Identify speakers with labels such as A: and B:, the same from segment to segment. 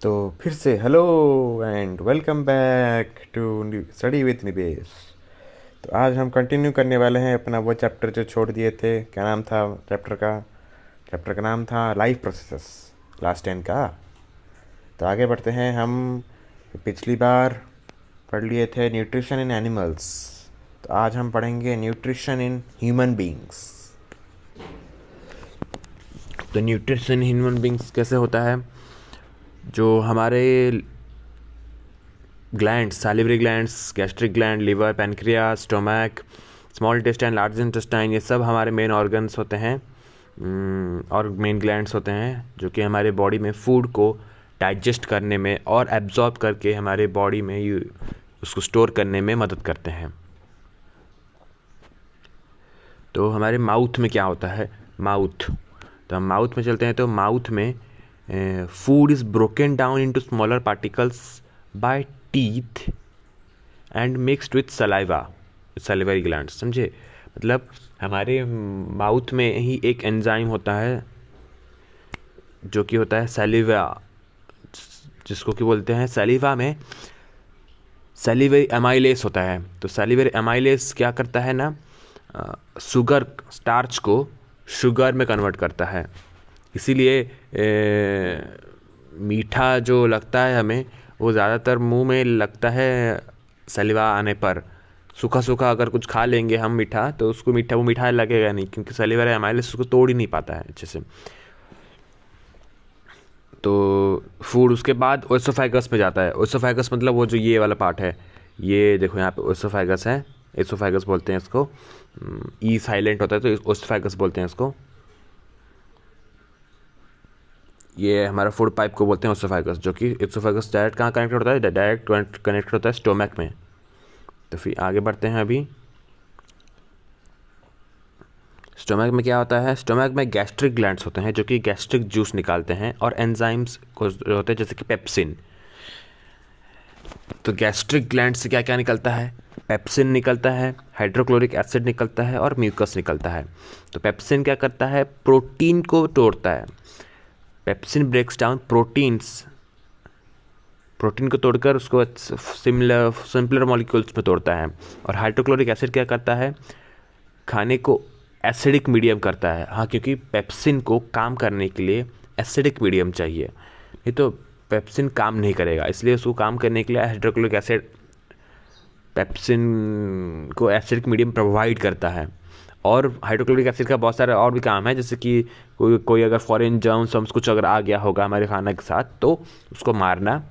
A: तो फिर से hello and welcome back to study with Nivesh. तो आज हम कंटिन्यू करने वाले हैं अपना वो चैप्टर जो छोड़ दिए थे। क्या नाम था चैप्टर का नाम था लाइफ प्रोसेसेस, क्लास 10 का। तो आगे बढ़ते हैं हम। पिछली बार पढ़ लिए थे न्यूट्रिशन इन एनिमल्स, तो आज हम पढ़ेंगे न्यूट्रिशन इन ह्यूमन बींग्स। तो न्यूट्रिशन ह्यूमन बींग्स कैसे होता है? जो हमारे glands, salivary glands, gastric gland, liver, pancreas, stomach, small intestine, large intestine, ये सब हमारे मेन ऑर्गन्स होते हैं और मेन ग्लैंड्स होते हैं जो कि हमारे बॉडी में फूड को डाइजेस्ट करने में और एब्जॉर्ब करके हमारे बॉडी में उसको स्टोर करने में मदद करते हैं। तो हमारे माउथ में क्या होता है? तो हम माउथ में चलते हैं। तो माउथ में food is broken down into smaller particles by teeth and mixed with salivary glands. समझे? मतलब हमारे माउथ में ही एक एंजाइम होता है जो कि होता है सैलिवा, जिसको कि बोलते हैं सैलिवा में सैलिवरी एमाइलेस होता है। तो सैलिवरी एमाइलेस क्या करता है ना, शुगर स्टार्च को शुगर में कन्वर्ट करता है। इसीलिए मीठा जो लगता है हमें, वो ज़्यादातर मुंह में लगता है सलिवा आने पर। सूखा सूखा अगर कुछ खा लेंगे हम मीठा, तो उसको वो मीठा लगेगा नहीं, क्योंकि सलिवा एमाइलेस उसको तोड़ ही नहीं पाता है अच्छे से। तो फूड उसके बाद ओएसोफेगस में जाता है। ओएसोफेगस मतलब वो जो ये वाला पार्ट है, ये देखो यहाँ पे ओएसोफेगस है। एसोफेगस बोलते हैं इसको, ई साइलेंट होता है तो ओएसोफेगस बोलते हैं इसको। ये हमारा फूड पाइप को बोलते हैं ओएसोफेगस, जो कि एसोफेगस डायरेक्ट कहाँ कनेक्ट होता है? डायरेक्ट कनेक्ट होता है स्टोमक में। तो फिर आगे बढ़ते हैं। अभी स्टोमक में क्या होता है? स्टोमक में गैस्ट्रिक ग्लैंड्स होते हैं जो कि गैस्ट्रिक जूस निकालते हैं, और एंजाइम्स को होते हैं जैसे कि पेप्सिन। तो गैस्ट्रिक ग्लैंड से क्या क्या निकलता है? पेप्सिन निकलता है, हाइड्रोक्लोरिक एसिड निकलता है और म्यूकस निकलता है। तो पेप्सिन क्या करता है? प्रोटीन को तोड़ता है। पेप्सिन ब्रेक्स डाउन प्रोटीन को तोड़कर उसको सिंपलर मॉलिक्यूल्स में तोड़ता है। और हाइड्रोक्लोरिक एसिड क्या करता है? खाने को एसिडिक मीडियम करता है। हाँ, क्योंकि पेप्सिन को काम करने के लिए एसिडिक मीडियम चाहिए, नहीं तो पेप्सिन काम नहीं करेगा। इसलिए उसको काम करने के लिए हाइड्रोक्लोरिक एसिड पेप्सिन को एसिडिक मीडियम प्रोवाइड करता है। और हाइड्रोक्लोरिक एसिड का बहुत सारे और भी काम है, जैसे कि कोई अगर फॉरेन जर्म्स कुछ अगर आ गया होगा हमारे खाना के साथ, तो उसको मारना।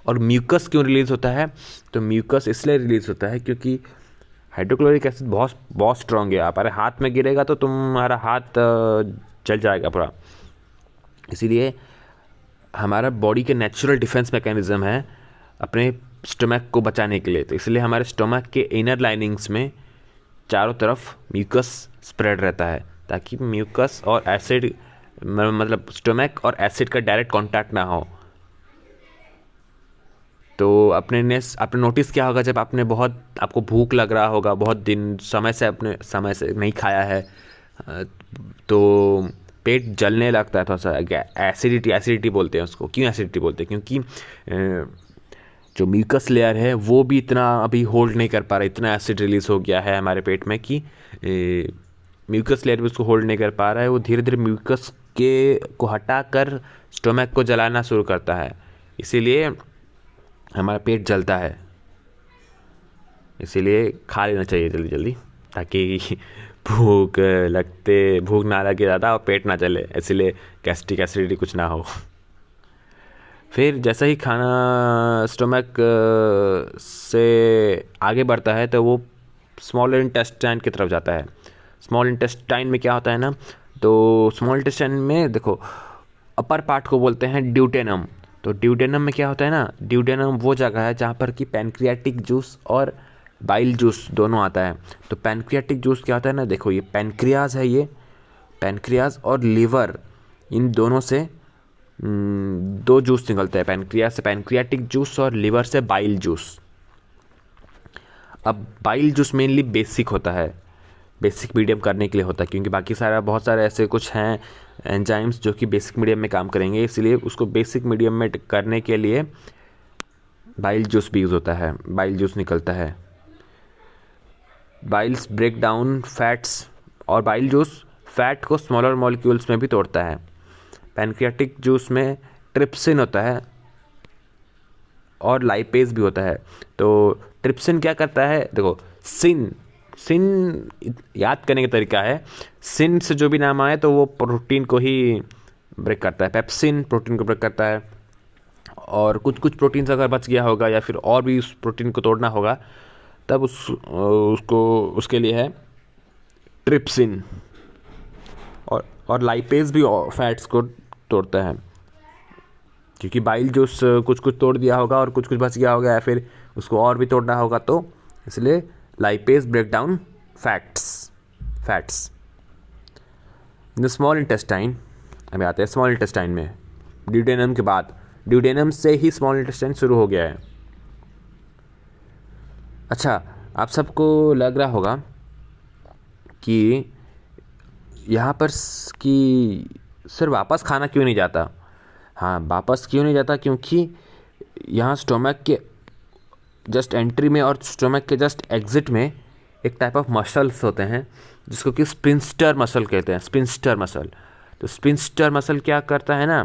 A: और म्यूकस क्यों रिलीज़ होता है? तो म्यूकस इसलिए रिलीज़ होता है क्योंकि हाइड्रोक्लोरिक एसिड बहुत बहुत स्ट्रॉन्ग है। आप अरे हाथ में गिरेगा तो तुम्हारा हाथ जल जाएगा पूरा। इसीलिए हमारा बॉडी के नेचुरल डिफेंस मैकेनिज्म है अपने स्टमक को बचाने के लिए। तो इसलिए हमारे स्टमक के इनर लाइनिंग्स में चारों तरफ म्यूकस स्प्रेड रहता है, ताकि म्यूकस और एसिड मतलब स्टमक और एसिड का डायरेक्ट कांटेक्ट ना हो। तो आपने नोटिस किया होगा, जब आपको भूख लग रहा होगा, बहुत दिन समय से नहीं खाया है, तो पेट जलने लगता है थोड़ा सा। एसिडिटी बोलते हैं उसको। क्यों एसिडिटी बोलते हैं? क्योंकि जो म्यूकस लेयर है वो भी इतना अभी होल्ड नहीं कर पा रहा। इतना एसिड रिलीज़ हो गया है हमारे पेट में कि म्यूकस लेयर भी उसको होल्ड नहीं कर पा रहा है। वो धीरे धीरे म्यूकस को हटाकर स्टोमक को जलाना शुरू करता है। इसीलिए हमारा पेट जलता है। इसीलिए खा लेना चाहिए जल्दी जल्दी, ताकि भूख ना लगे ज़्यादा और पेट ना जले। इसीलिए गैस्ट्रिक एसिडिटी कुछ ना हो। फिर जैसा ही खाना स्टोमक से आगे बढ़ता है, तो वो स्मॉल इंटेस्टाइन की तरफ जाता है। स्मॉल इंटेस्टाइन में क्या होता है ना, तो स्मॉल इंटेस्टाइन में देखो, अपर पार्ट को बोलते हैं ड्यूटेनम। तो ड्यूटेनम में क्या होता है ना, ड्यूटेनम वो जगह है जहाँ पर कि पैनक्रियाटिक जूस और बाइल जूस दोनों आता है। तो पैनक्रियाटिक जूस क्या होता है ना, देखो ये पैनक्रियाज है, ये पैनक्रियाज और लिवर, इन दोनों से दो जूस निकलते हैं। पैनक्रियाज से पैनक्रियाटिक जूस और लिवर से बाइल जूस। अब बाइल जूस मेनली बेसिक होता है। बेसिक मीडियम करने के लिए होता है, क्योंकि बाकी सारा बहुत सारे ऐसे कुछ हैं एंजाइम्स जो कि बेसिक मीडियम में काम करेंगे, इसलिए उसको बेसिक मीडियम में करने के लिए बाइल जूस भी यूज़ होता है, बाइल जूस निकलता है। बाइल्स ब्रेक डाउन फैट्स, और बाइल जूस फैट को स्मॉलर मॉलिक्यूल्स में भी तोड़ता है। पैनक्रियाटिक जूस में ट्रिप्सिन होता है और लाइपेज भी होता है। तो ट्रिप्सिन क्या करता है, देखो सिन सिन याद करने का तरीका है, सिन से जो भी नाम आए तो वो प्रोटीन को ही ब्रेक करता है। पेप्सिन प्रोटीन को ब्रेक करता है, और कुछ कुछ प्रोटीन्स अगर बच गया होगा या फिर और भी उस प्रोटीन को तोड़ना होगा तब उसको उसके लिए है ट्रिप्सिन। और लाइपेज भी फैट्स को तोड़ता है, क्योंकि बाइल जूस कुछ कुछ तोड़ दिया होगा और कुछ कुछ बच गया होगा या फिर उसको और भी तोड़ना होगा, तो इसलिए lipase break down fats in the small intestine. अभी आते हैं स्मॉल इंटेस्टाइन में, ड्यूडेनम के बाद। ड्यूडेनम से ही स्मॉल इंटेस्टाइन शुरू हो गया है। अच्छा, आप सबको लग रहा होगा कि यहाँ पर कि सर वापस खाना क्यों नहीं जाता। हाँ, वापस क्यों नहीं जाता, क्योंकि यहाँ स्टोमक के जस्ट एंट्री में और स्टोमक के जस्ट एग्जिट में एक टाइप ऑफ मसल्स होते हैं जिसको कि स्पिंस्टर मसल कहते हैं, स्पिंस्टर मसल। तो स्पिंस्टर मसल क्या करता है ना,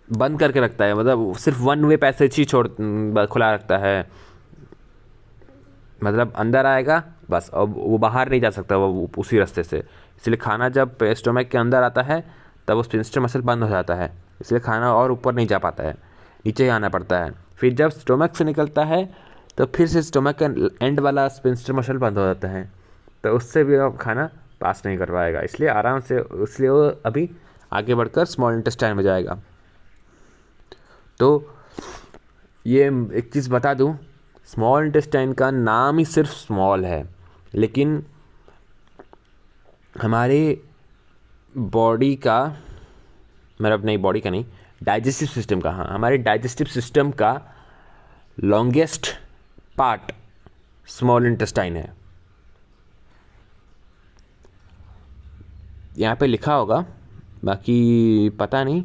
A: बंद करके रखता है, मतलब सिर्फ वन वे पैसेज ही खुला रखता है, मतलब अंदर आएगा बस, अब वो बाहर नहीं जा सकता वो उसी रास्ते से। इसलिए खाना जब स्टोमक के अंदर आता है तब वो स्पिंस्टर मसल बंद हो जाता है, इसलिए खाना और ऊपर नहीं जा पाता है, नीचे ही आना पड़ता है। फिर जब स्टोमक से निकलता है तो फिर से स्टोमक का एंड वाला स्पिंस्टर मसल बंद हो जाता है, तो उससे भी अब खाना पास नहीं कर पाएगा, इसलिए आराम से, इसलिए वो अभी आगे बढ़कर स्मॉल इंटेस्टाइन में जाएगा। तो ये एक चीज़ बता दूं, स्मॉल इंटेस्टाइन का नाम ही सिर्फ स्मॉल है, लेकिन हमारे बॉडी का, मतलब नहीं बॉडी का नहीं, डाइजेस्टिव सिस्टम का, हाँ हमारे डाइजेस्टिव सिस्टम का लॉन्गेस्ट पार्ट स्मॉल इंटेस्टाइन है। यहाँ पे लिखा होगा, बाकी पता नहीं,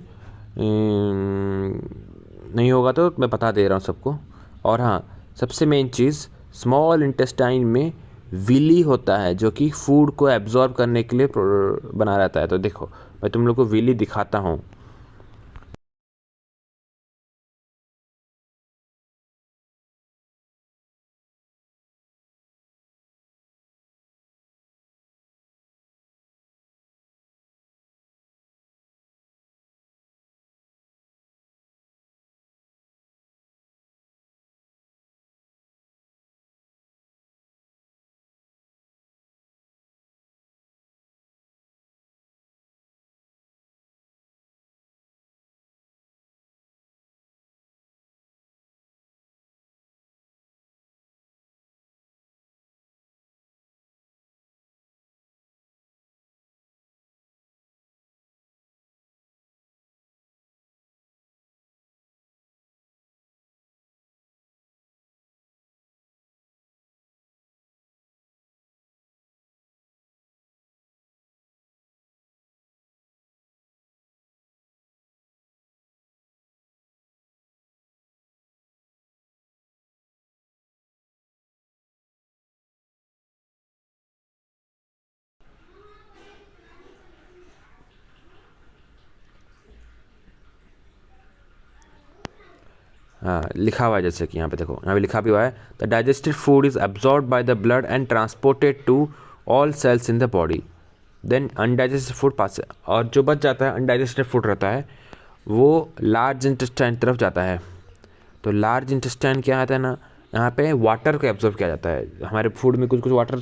A: नहीं होगा तो मैं बता दे रहा हूँ सबको। और हाँ, सबसे मेन चीज़, स्मॉल इंटेस्टाइन में विली होता है जो कि फूड को एब्जॉर्ब करने के लिए बना रहता है। तो देखो मैं तुम लोग को विली दिखाता हूँ। हाँ, लिखा हुआ है, जैसे कि यहाँ पे देखो, यहाँ पे लिखा भी हुआ है, the digested food is absorb by the blood and transported to all cells in the body, then undigested food pass. और जो बच जाता है, अनडाइजेस्टेड फूड रहता है, वो लार्ज इंटेस्टाइन तरफ जाता है। तो लार्ज इंटेस्टाइन क्या आता है ना, यहाँ पे वाटर को एब्जॉर्ब किया जाता है। हमारे फूड में कुछ कुछ वाटर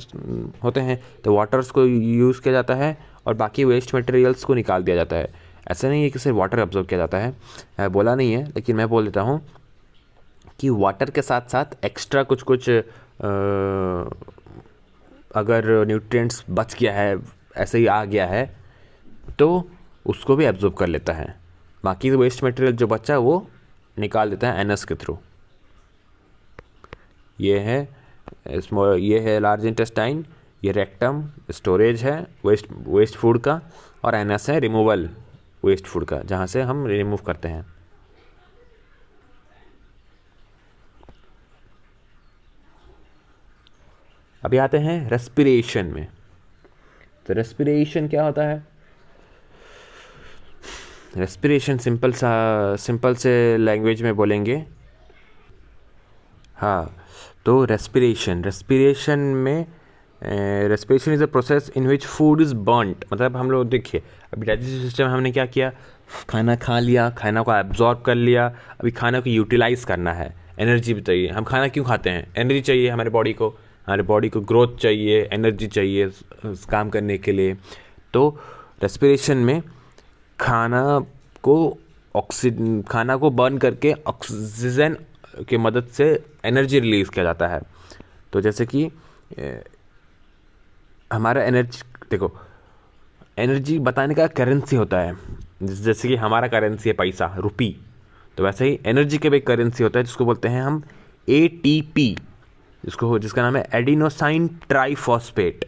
A: होते हैं, तो वाटर्स को यूज़ किया जाता है और बाकी वेस्ट मटेरियल्स को निकाल दिया जाता है। ऐसा नहीं है कि सिर्फ वाटर एब्जॉर्ब किया जाता है, बोला नहीं है, लेकिन मैं बोल देता हूँ कि वाटर के साथ साथ एक्स्ट्रा कुछ कुछ अगर न्यूट्रिएंट्स बच गया है, ऐसे ही आ गया है, तो उसको भी एब्जॉर्ब कर लेता है। बाकी वेस्ट मटेरियल जो बचा है वो निकाल देता है एनस के थ्रू। ये है लार्ज इंटेस्टाइन, ये रेक्टम स्टोरेज है वेस्ट फूड का, और एनस है रिमूवल वेस्ट फूड का, जहाँ से हम रिमूव करते हैं। अभी आते हैं रेस्पिरेशन में। तो रेस्पिरेशन क्या होता है? रेस्पिरेशन सिंपल से लैंग्वेज में बोलेंगे, हाँ, तो रेस्पिरेशन में respiration is a process in which food is burned. मतलब हम लोग देखिए, अभी डाइजेस्टिव सिस्टम हमने क्या किया, खाना खा लिया, खाना को एब्जॉर्ब कर लिया, अभी खाना को यूटिलाइज करना है, एनर्जी भी चाहिए। हम खाना क्यों खाते हैं? एनर्जी चाहिए हमारे बॉडी को ग्रोथ चाहिए, एनर्जी चाहिए काम करने के लिए। तो रेस्पिरेशन में खाना को बर्न करके ऑक्सीजन की मदद से एनर्जी रिलीज़ किया जाता है। तो जैसे कि हमारा एनर्जी बताने का करेंसी होता है। जैसे कि हमारा करेंसी है पैसा, रुपी, तो वैसे ही एनर्जी का भी करेंसी होता है, जिसको बोलते हैं हम ATP, जिसका नाम है एडिनोसाइन ट्राइफॉस्फेट।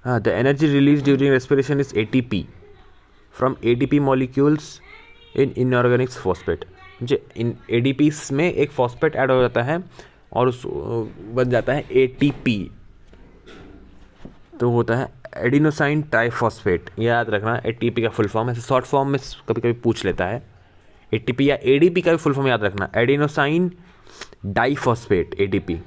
A: हाँ, the energy release during respiration is ATP from ADP molecules in inorganic phosphate. मुझे इन ADPs में एक फॉस्फेट ऐड हो जाता है और उस बन जाता है ATP, तो होता है एडिनोसाइन ट्राइफॉस्फेट। याद रखना, ATP का फुल फॉर्म, ऐसे शॉर्ट फॉर्म में कभी कभी पूछ लेता है। ATP या ADP का भी फुल फॉर्म याद रखना, एडिनोसाइन डाइफॉस्फेट, ADP।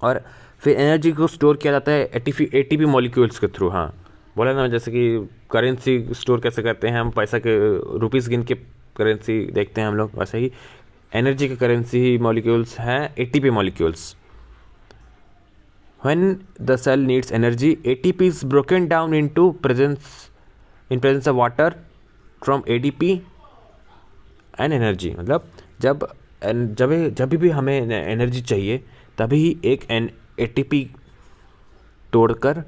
A: और फिर एनर्जी को स्टोर किया जाता है ATP मॉलिक्यूल्स के थ्रू। हाँ, बोला ना, जैसे कि करेंसी स्टोर कैसे करते हैं हम, पैसा के रुपीस गिन के करेंसी देखते हैं हम लोग, वैसे ही एनर्जी के करेंसी मॉलिक्यूल्स हैं ATP molecules. When the cell needs energy, ATP is broken down into in presence of water from ADP and energy। मतलब जब भी हमें एनर्जी चाहिए, तभी एक ATP तोड़कर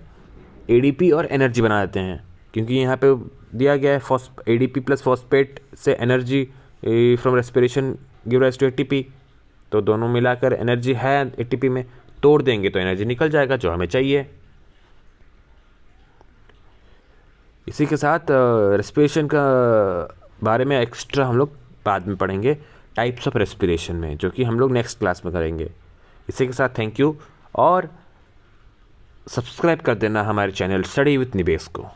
A: ADP और एनर्जी बना देते हैं। क्योंकि यहाँ पे दिया गया है ADP प्लस फॉस्फेट से energy from respiration give rise to ATP, तो दोनों मिलाकर एनर्जी है ATP में, तोड़ देंगे तो एनर्जी निकल जाएगा जो हमें चाहिए। इसी के साथ रेस्पिरेशन का बारे में एक्स्ट्रा हम लोग बाद में पढ़ेंगे, टाइप्स ऑफ रेस्पिरेशन में, जो कि हम लोग नेक्स्ट क्लास में करेंगे। इसी के साथ थैंक यू, और सब्सक्राइब कर देना हमारे चैनल स्टडी विथ निवेश को।